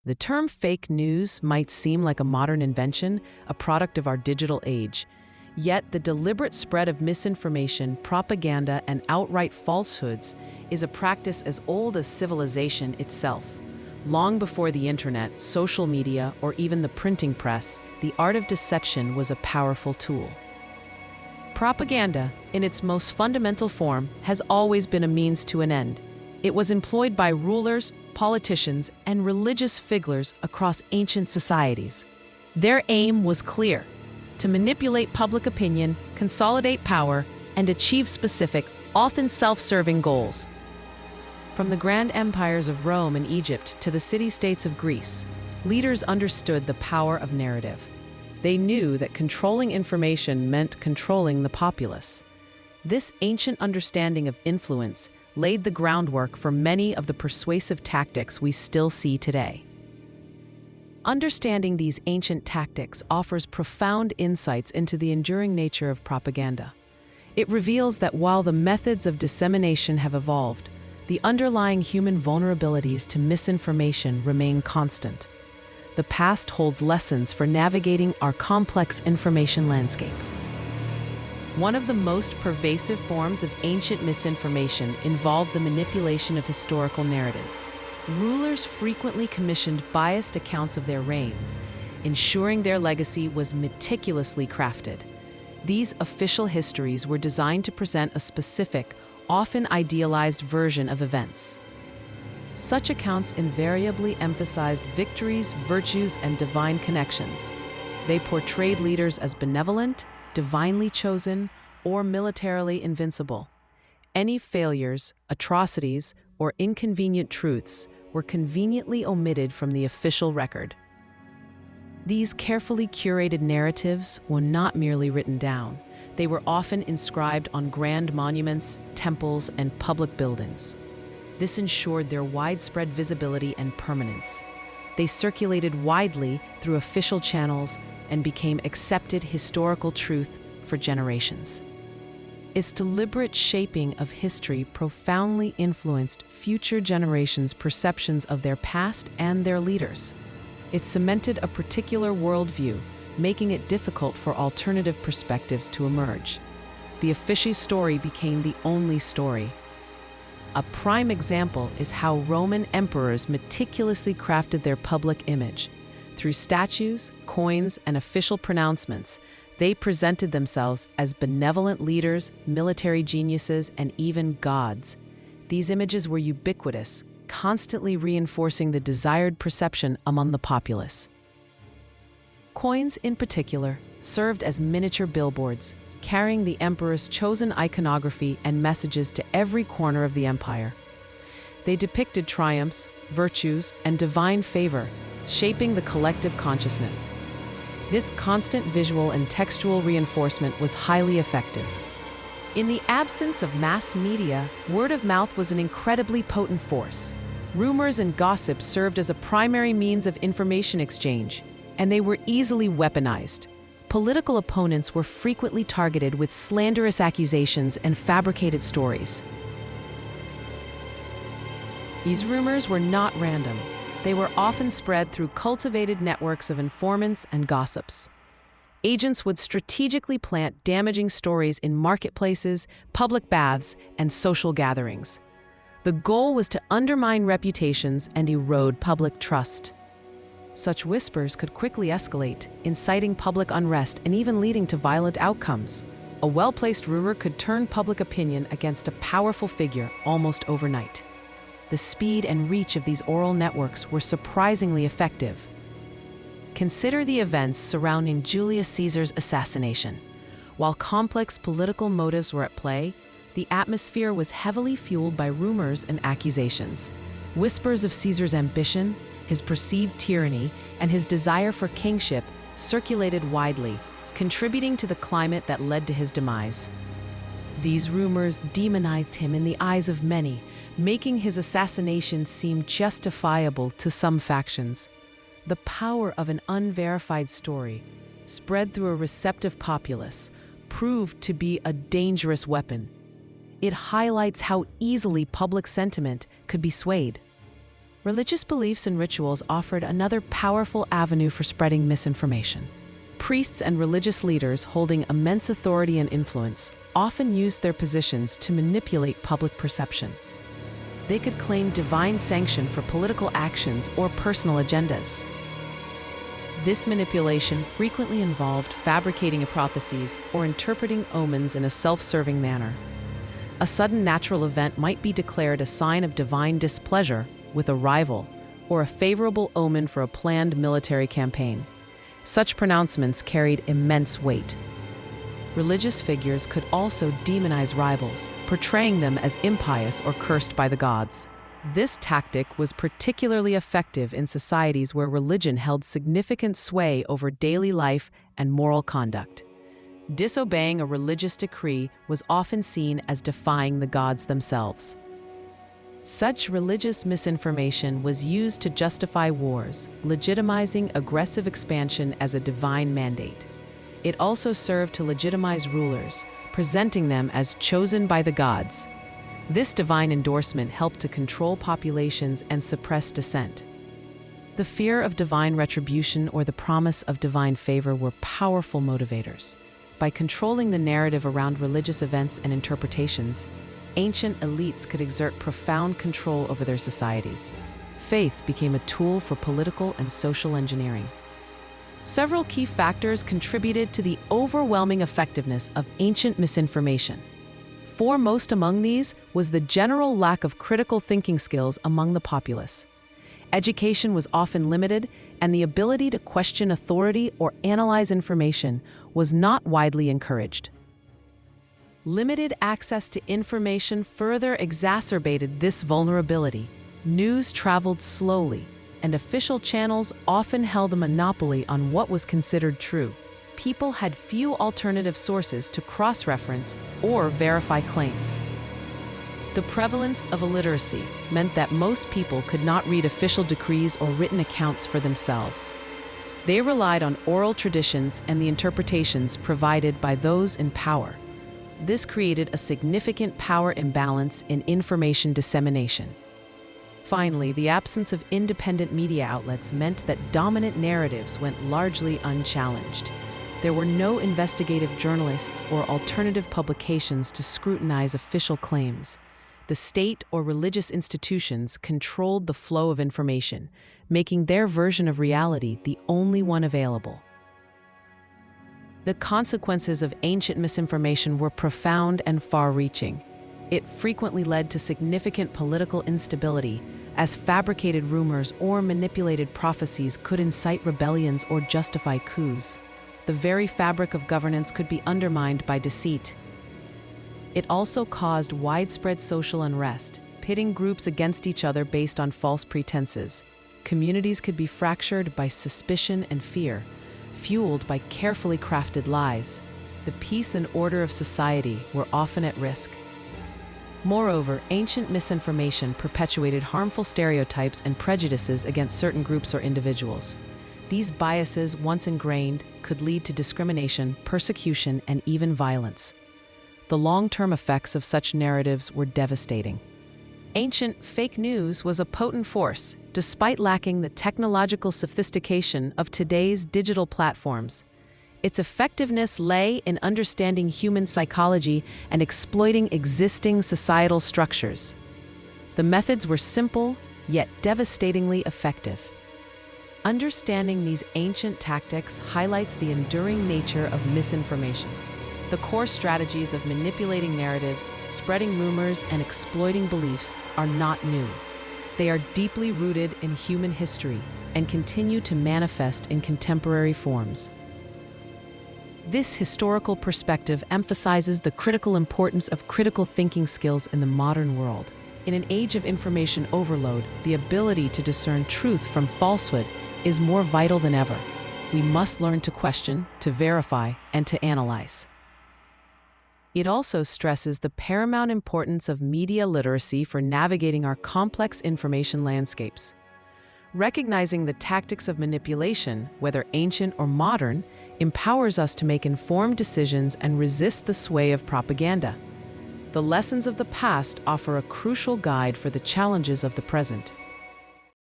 The term fake news might seem like a modern invention, a product of our digital age. Yet the deliberate spread of misinformation, propaganda, and outright falsehoods is a practice as old as civilization itself. Long before the internet, social media, or even the printing press, the art of deception was a powerful tool. Propaganda, in its most fundamental form, has always been a means to an end. It was employed by rulers, politicians, and religious figures across ancient societies. Their aim was clear: to manipulate public opinion, consolidate power, and achieve specific, often self-serving goals. From the grand empires of Rome and Egypt to the city-states of Greece, leaders understood the power of narrative. They knew that controlling information meant controlling the populace. This ancient understanding of influence laid the groundwork for many of the persuasive tactics we still see today. Understanding these ancient tactics offers profound insights into the enduring nature of propaganda. It reveals that while the methods of dissemination have evolved, the underlying human vulnerabilities to misinformation remain constant. The past holds lessons for navigating our complex information landscape. One of the most pervasive forms of ancient misinformation involved the manipulation of historical narratives. Rulers frequently commissioned biased accounts of their reigns, ensuring their legacy was meticulously crafted. These official histories were designed to present a specific, often idealized version of events. Such accounts invariably emphasized victories, virtues, and divine connections. They portrayed leaders as benevolent, divinely chosen, or militarily invincible. Any failures, atrocities, or inconvenient truths were conveniently omitted from the official record. These carefully curated narratives were not merely written down. They were often inscribed on grand monuments, temples, and public buildings. This ensured their widespread visibility and permanence. They circulated widely through official channels and became accepted historical truth for generations. Its deliberate shaping of history profoundly influenced future generations' perceptions of their past and their leaders. It cemented a particular worldview, making it difficult for alternative perspectives to emerge. The official story became the only story. A prime example is how Roman emperors meticulously crafted their public image. Through statues, coins, and official pronouncements, they presented themselves as benevolent leaders, military geniuses, and even gods. These images were ubiquitous, constantly reinforcing the desired perception among the populace. Coins, in particular, served as miniature billboards, carrying the emperor's chosen iconography and messages to every corner of the empire. They depicted triumphs, virtues, and divine favor, shaping the collective consciousness. This constant visual and textual reinforcement was highly effective. In the absence of mass media, word of mouth was an incredibly potent force. Rumors and gossip served as a primary means of information exchange, and they were easily weaponized. Political opponents were frequently targeted with slanderous accusations and fabricated stories. These rumors were not random. They were often spread through cultivated networks of informants and gossips. Agents would strategically plant damaging stories in marketplaces, public baths, and social gatherings. The goal was to undermine reputations and erode public trust. Such whispers could quickly escalate, inciting public unrest and even leading to violent outcomes. A well-placed rumor could turn public opinion against a powerful figure almost overnight. The speed and reach of these oral networks were surprisingly effective. Consider the events surrounding Julius Caesar's assassination. While complex political motives were at play, the atmosphere was heavily fueled by rumors and accusations. Whispers of Caesar's ambition, his perceived tyranny, and his desire for kingship circulated widely, contributing to the climate that led to his demise. These rumors demonized him in the eyes of many, making his assassination seem justifiable to some factions. The power of an unverified story, spread through a receptive populace, proved to be a dangerous weapon. It highlights how easily public sentiment could be swayed. Religious beliefs and rituals offered another powerful avenue for spreading misinformation. Priests and religious leaders holding immense authority and influence often used their positions to manipulate public perception. They could claim divine sanction for political actions or personal agendas. This manipulation frequently involved fabricating prophecies or interpreting omens in a self-serving manner. A sudden natural event might be declared a sign of divine displeasure with a rival, or a favorable omen for a planned military campaign. Such pronouncements carried immense weight. Religious figures could also demonize rivals, portraying them as impious or cursed by the gods. This tactic was particularly effective in societies where religion held significant sway over daily life and moral conduct. Disobeying a religious decree was often seen as defying the gods themselves. Such religious misinformation was used to justify wars, legitimizing aggressive expansion as a divine mandate. It also served to legitimize rulers, presenting them as chosen by the gods. This divine endorsement helped to control populations and suppress dissent. The fear of divine retribution or the promise of divine favor were powerful motivators. By controlling the narrative around religious events and interpretations, ancient elites could exert profound control over their societies. Faith became a tool for political and social engineering. Several key factors contributed to the overwhelming effectiveness of ancient misinformation. Foremost among these was the general lack of critical thinking skills among the populace. Education was often limited, and the ability to question authority or analyze information was not widely encouraged. Limited access to information further exacerbated this vulnerability. News traveled slowly, and official channels often held a monopoly on what was considered true. People had few alternative sources to cross-reference or verify claims. The prevalence of illiteracy meant that most people could not read official decrees or written accounts for themselves. They relied on oral traditions and the interpretations provided by those in power. This created a significant power imbalance in information dissemination. Finally, the absence of independent media outlets meant that dominant narratives went largely unchallenged. There were no investigative journalists or alternative publications to scrutinize official claims. The state or religious institutions controlled the flow of information, making their version of reality the only one available. The consequences of ancient misinformation were profound and far-reaching. It frequently led to significant political instability, as fabricated rumors or manipulated prophecies could incite rebellions or justify coups. The very fabric of governance could be undermined by deceit. It also caused widespread social unrest, pitting groups against each other based on false pretenses. Communities could be fractured by suspicion and fear, fueled by carefully crafted lies. The peace and order of society were often at risk. Moreover, ancient misinformation perpetuated harmful stereotypes and prejudices against certain groups or individuals. These biases, once ingrained, could lead to discrimination, persecution, and even violence. The long-term effects of such narratives were devastating. Ancient fake news was a potent force, despite lacking the technological sophistication of today's digital platforms. Its effectiveness lay in understanding human psychology and exploiting existing societal structures. The methods were simple, yet devastatingly effective. Understanding these ancient tactics highlights the enduring nature of misinformation. The core strategies of manipulating narratives, spreading rumors, and exploiting beliefs are not new. They are deeply rooted in human history and continue to manifest in contemporary forms. This historical perspective emphasizes the critical importance of critical thinking skills in the modern world. In an age of information overload, the ability to discern truth from falsehood is more vital than ever. We must learn to question, to verify, and to analyze. It also stresses the paramount importance of media literacy for navigating our complex information landscapes. Recognizing the tactics of manipulation, whether ancient or modern, empowers us to make informed decisions and resist the sway of propaganda. The lessons of the past offer a crucial guide for the challenges of the present.